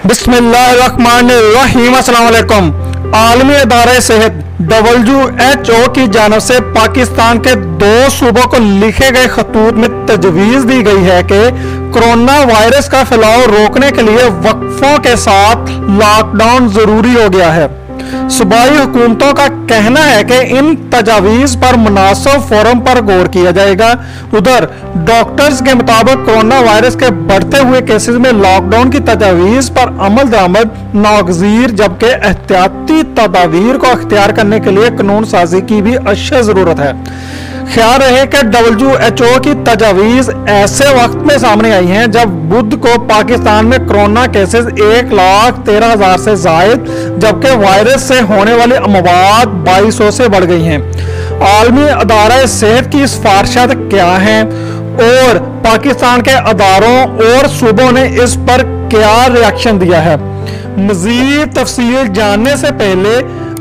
बिस्मिल्लाहिर्रहमानिर्रहीम। अस्सलाम वालेकुम। आलमी इदारे सेहत WHO की जानब से पाकिस्तान के 2 सूबों को लिखे गए खतूत में तजवीज़ दी गई है कि कोरोना वायरस का फैलाव रोकने के लिए वक्फों के साथ लॉकडाउन ज़रूरी हो गया है। सूबाई हुकूमतों का कहना है कि इन तजावीज़ पर मुनासिब फोरम पर गौर किया जाएगा। उधर डॉक्टर्स के मुताबिक कोरोना वायरस के बढ़ते हुए केसेस में लॉकडाउन की तजावीज़ पर अमल दरामद नागज़ीर, जबकि एहतियाती तदाबीर को अख्तियार करने के लिए कानून साजी की भी अशद ज़रूरत है। ख्याल रहे कि WHO की तजावीज़ ऐसे वक्त में सामने आई हैं जब बुध को पाकिस्तान में कोरोना केसेस 1,13,000 से जायद, जबकि वायरस से होने वाली अमवात 2200 से बढ़ गई हैं। आलमी अदारा सेहत की सिफारिशात क्या हैं और पाकिस्तान के अदारों और सूबों ने इस पर क्या रिएक्शन दिया है? मज़ीद तफसील जानने से पहले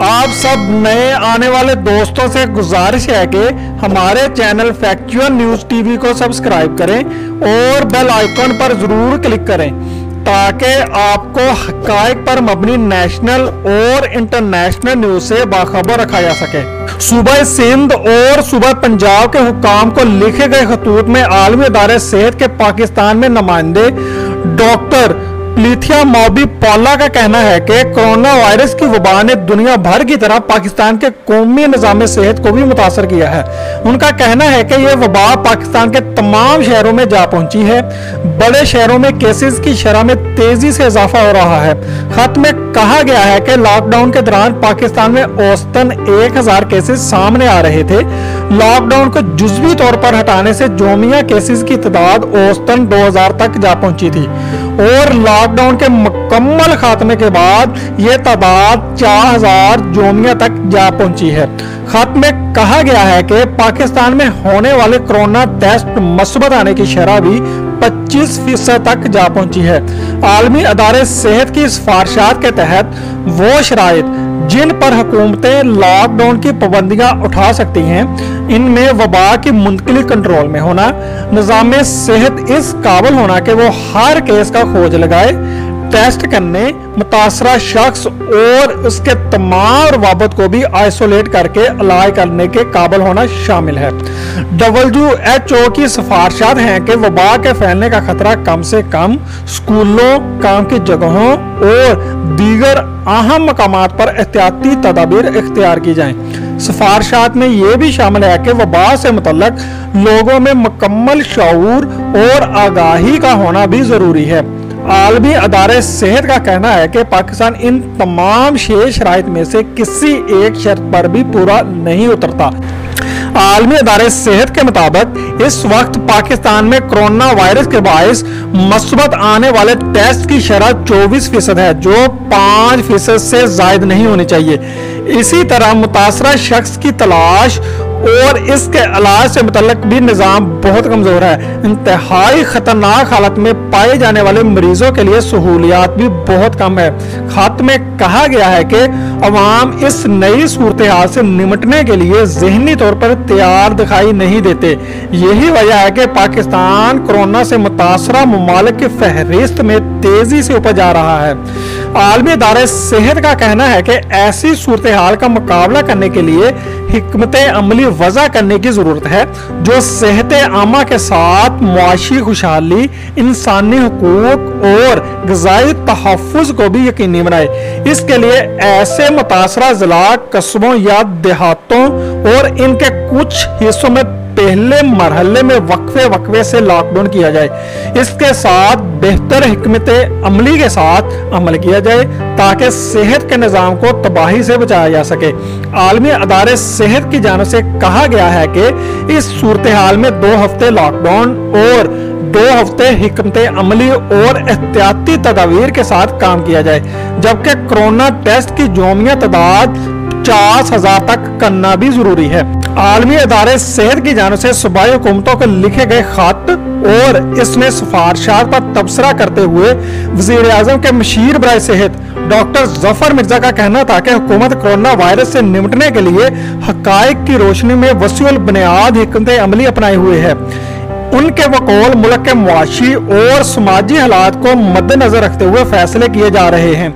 आप सब नए आने वाले दोस्तों से गुजारिश है कि हमारे चैनल फैक्चुअल न्यूज़ टीवी को सब्सक्राइब करें और बेल आइकन पर ज़रूर क्लिक करें ताकि आपको हक़ाइक़ पर मबनी नेशनल और इंटरनेशनल न्यूज़ से बाखबर रखा जा सके। सूबा सिंध और सूबा पंजाब के हुकाम को लिखे गए खतूत में आलमी इदारे सेहत के पाकिस्तान में नुमाइंदे डॉक्टर प्लीथिया मौबी पौला का कहना है कि कोरोना वायरस की वबा ने दुनिया भर की तरह पाकिस्तान के कौमी निज़ाम सेहत को भी मुतासर किया है। उनका कहना है कि यह वबा पाकिस्तान के तमाम शहरों में जा पहुंची है। बड़े शहरों में केसेस की शरह में तेजी से इजाफा हो रहा है। खत में कहा गया है कि लॉकडाउन के दौरान पाकिस्तान में औसतन 1000 केसेस सामने आ रहे थे। लॉकडाउन को जुज़वी तौर पर हटाने से जोमिया केसेस की तादाद औसतन 2000 तक जा पहुंची थी और लॉकडाउन के मुकम्मल खात्मे के बाद यह तादाद 4000 जोमिया तक जा पहुंची है। खत में कहा गया है कि पाकिस्तान में होने वाले कोरोना टेस्ट मस्बत आने की शरह भी 25% तक जा पहुंची है। आलमी अदारे सेहत की सिफारिशात के तहत वो शराइत जिन पर हुकूमतें लॉकडाउन की पाबंदियां उठा सकती हैं, इनमें वबा की मुंतकिली कंट्रोल में होना, निज़ाम सेहत इस काबिल होना कि वो हर केस का खोज लगाए, टेस्ट करने, मुतासरा शख्स और उसके तमाम रवाबत को भी आइसोलेट करके इलाज करने के काबिल होना शामिल है। WHO की सिफारिशात हैं कि वबा के फैलने का खतरा कम से कम स्कूलों, काम की जगहों और दीगर अहम मकामात पर एहतियाती तदाबीर इख्तियार की जाएं। सिफारिशात में यह भी शामिल है कि वबा से मुतल्लक लोगों में मुकम्मल शऊर और आगाही का होना भी जरूरी है। आलमी अदारे सेहत का कहना है कि पाकिस्तान इन तमाम शेष शराइत में से किसी एक शर्त पर भी पूरा नहीं उतरता। आलमी अदारे सेहत के मुताबिक इस वक्त पाकिस्तान में कोरोना वायरस के बाइस मस्बत आने वाले टेस्ट की शरह 24% है, जो 5% से जायद नहीं होनी चाहिए। इसी तरह मुतासरा शख्स की तलाश और इसके इलाज से मुतल्लक भी निज़ाम बहुत कमज़ोर है। इंतहाई ख़तरनाक हालत में पाए जाने वाले मरीजों के लिए सहूलियात भी बहुत कम है। खत में कहा गया है कि अवाम इस नई सूरत हाल से निमटने के लिए ज़हनी तौर पर तैयार दिखाई नहीं देते। यही वजह है कि पाकिस्तान कोरोना से मुतासरा ममालिक की फहरिस्त में तेज़ी से ऊपर जा रहा है। आलमी इदारे सेहत का कहना है कि ऐसी सूरत हाल का मुकाबला करने के लिए हिकमत अमली वज़ा करने की ज़रूरत है जो सेहत आमा के साथ मुआशी खुशहाली, इंसानी हुकूक और ग़िज़ाई तहफ़्फ़ुज़ को भी यकीनी बनाए। इसके लिए ऐसे मुतासरा ज़िला, कस्बों या देहातों और इनके कुछ हिस्सों में पहले मरहले में वक्फे से लॉकडाउन किया जाए। इसके साथ बेहतर हिकमत अमली के साथ अमल किया जाए ताकि सेहत के निज़ाम को तबाही से बचाया जा सके। आलमी अदारे सेहत की जानिब से कहा गया है कि इस सूरत हाल में 2 हफ्ते लॉकडाउन और 2 हफ्ते हिकमत अमली और एहतियाती तदाबीर के साथ काम किया जाए, जबकि कोरोना टेस्ट की जोमिया तादाद 50,000 तक करना भी जरूरी है। आलमी अदारे सेहत की जानिब से सूबाई हुकूमतों को लिखे गए खत और इसमें सिफारिशात पर तबसरा करते हुए वज़ीर आज़म के मशीर बराए सेहत डॉक्टर जफर मिर्जा का कहना था कि हुकूमत कोरोना वायरस से निपटने के लिए हक़ाइक़ की रोशनी में वसीउल बुनियाद हिकमत अमली अपनाए हुए है। उनके बकौल मुल्क के मुआशी और समाजी हालात को मद्देनजर रखते हुए फैसले किए जा रहे हैं।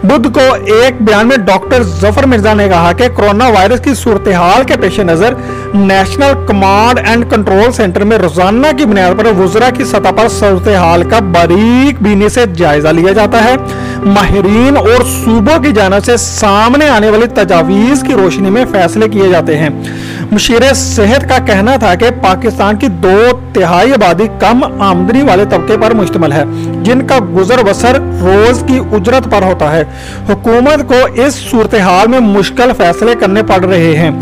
बुध को एक बयान में डॉक्टर जफर मिर्जा ने कहा कि कोरोना वायरस की सूरत हाल के पेश नजर national command and control centre में रोजाना की बुनियाद पर वुज़रा की सतह पर सूरत हाल का बारीक बीनी से जायजा लिया जाता है। माहिरीन और सूबों की जानिब से सामने आने वाली तजावीज़ की रोशनी में फैसले किए जाते हैं। मुशीर सेहत का कहना था कि पाकिस्तान की 2/3 आबादी कम आमदनी वाले तबके पर मुश्तमिल है, जिनका गुजर बसर रोज की उजरत पर होता है। हुकूमत को इस सूरत हाल में मुश्किल फैसले करने पड़ रहे हैं।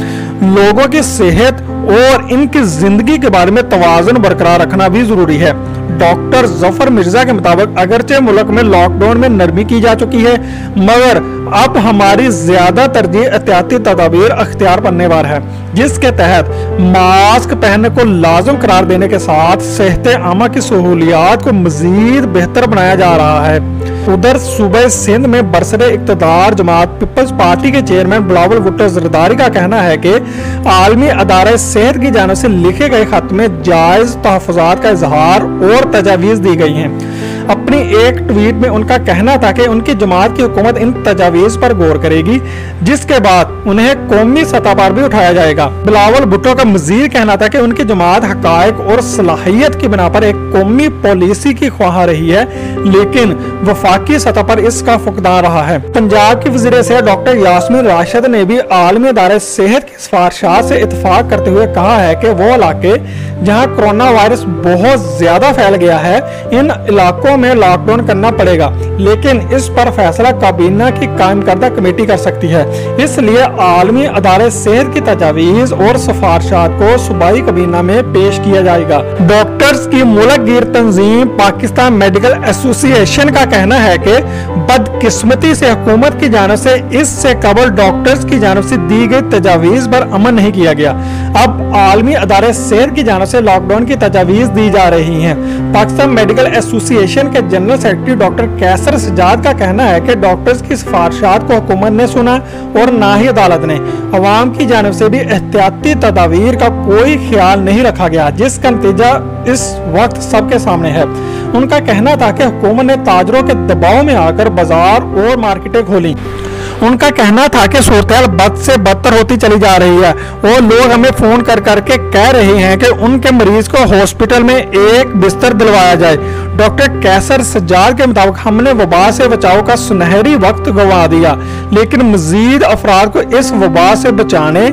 लोगों की सेहत और इनकी जिंदगी के बारे में तवाज़ुन बरकरार रखना भी जरूरी है। डॉक्टर जफर मिर्जा के मुताबिक अगरचे मुल्क में लॉकडाउन में नरमी की जा चुकी है, मगर अब हमारी ज्यादा तरजीह एहतियाती तदाबीर अख्तियार करने पर है, जिसके तहत मास्क पहनने को लाजम करार देने के साथ सेहत आमा की सहूलियात को मजीद बेहतर बनाया जा रहा है। उधर सूबे सिंध में बरसरे इक़्तिदार जमात पीपल्स पार्टी के चेयरमैन बिलावल भुट्टो ज़रदारी का कहना है कि आलमी अदारे सेहत की जानिब से लिखे गए खत में जायज तहफ़्फ़ुज़ात का इजहार और तजावीज़ दी गई हैं। अपनी एक ट्वीट में उनका कहना था कि उनकी जमात की हुकूमत इन तजावीज़ पर गौर करेगी, जिसके बाद उन्हें कौमी सतह पर भी उठाया जाएगा। बिलावल भुट्टो का मज़ीद कहना था कि उनकी जमात हक़ाइक़ और सलाहियत की बिना पर एक कौमी पॉलिसी की ख्वाह रही है, लेकिन वफाकी सतह पर इसका फुकदान रहा है। पंजाब की वज़ीर सेहत डॉक्टर यास्मीन राशिद ने भी आलमी अदारे सेहत की सिफारिशात से इत्तफाक करते हुए कहा है कि वो इलाके जहाँ कोरोना वायरस बहुत ज्यादा फैल गया है, इन इलाकों में लॉकडाउन करना पड़ेगा, लेकिन इस पर फैसला काबीना की कायम करदा कमेटी कर सकती है। इसलिए आलमी अदारे सेहत की तजावीज़ और सिफारिशात को सूबाई काबीना में पेश किया जाएगा। डॉक्टर्स की मुल्क गिर तंजीम पाकिस्तान मेडिकल एसोसिएशन का कहना है कि बदकिस्मती से हुकूमत की जानिब से इससे कबल डॉक्टर्स की जानिब से दी गई तजावीज़ पर अमल नहीं किया गया। अब आलमी अदारे सेहत की जानिब से लॉकडाउन की तजावीज़ दी जा रही हैं। पाकिस्तान मेडिकल एसोसिएशन के जनरल सेक्रेटरी डॉक्टर कैसर सजाद का कहना है कि डॉक्टर्स की सिफारिशात को हुकूमत ने सुना और ना ही अदालत ने। अवाम की जानिब से भी एहतियाती तदाबीर का कोई ख्याल नहीं रखा गया, जिसका नतीजा इस वक्त सबके सामने है। उनका कहना था कि हुकूमत ने ताजरों के दबाव में आकर बाजार और मार्केटें खोली। उनका कहना था कि सूरत बद से बदतर होती चली जा रही है और लोग हमें फोन कर करके कह रहे हैं कि उनके मरीज को हॉस्पिटल में एक बिस्तर दिलवाया जाए। डॉक्टर कैसर सज्जाद के मुताबिक हमने वबा से बचाव का सुनहरी वक्त गंवा दिया, लेकिन मजीद अफराद को इस वबा से बचाने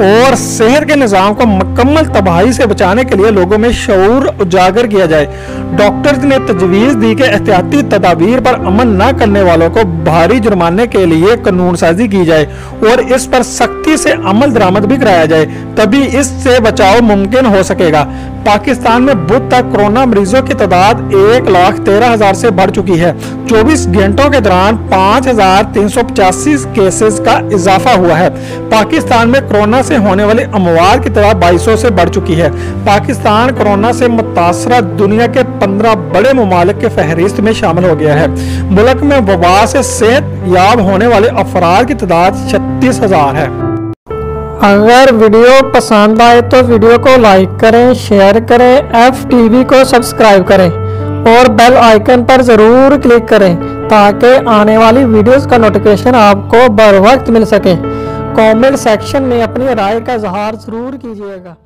और सेहत के निज़ाम को मुकम्मल तबाही से बचाने के लिए लोगों में शऊर उजागर किया जाए। डॉक्टर्स ने तजवीज़ दी कि एहतियाती तदाबीर पर अमल न करने वालों को भारी जुर्माने के लिए कानून साजी की जाए और इस पर सख्ती से अमल दरामद भी कराया जाए, तभी इससे बचाव मुमकिन हो सकेगा। पाकिस्तान में बुध तक कोरोना मरीजों की तादाद 1,13,000 से बढ़ चुकी है। 24 घंटों के दौरान 5,385 केसेस का इजाफा हुआ है। पाकिस्तान में कोरोना से होने वाली अमवात की तादाद 2200 से बढ़ चुकी है। पाकिस्तान कोरोना से मुतासरा दुनिया के 15 बड़े ममालिक के फहरिस्त में शामिल हो गया है। मुल्क में वबा से सेहत याब होने वाले अफराद की तादाद 36,000 है। अगर वीडियो पसंद आए तो वीडियो को लाइक करें, शेयर करें, FTV को सब्सक्राइब करें और बेल आइकन पर ज़रूर क्लिक करें ताकि आने वाली वीडियोस का नोटिफिकेशन आपको बर वक्त मिल सके। कमेंट सेक्शन में अपनी राय का इजहार ज़रूर कीजिएगा।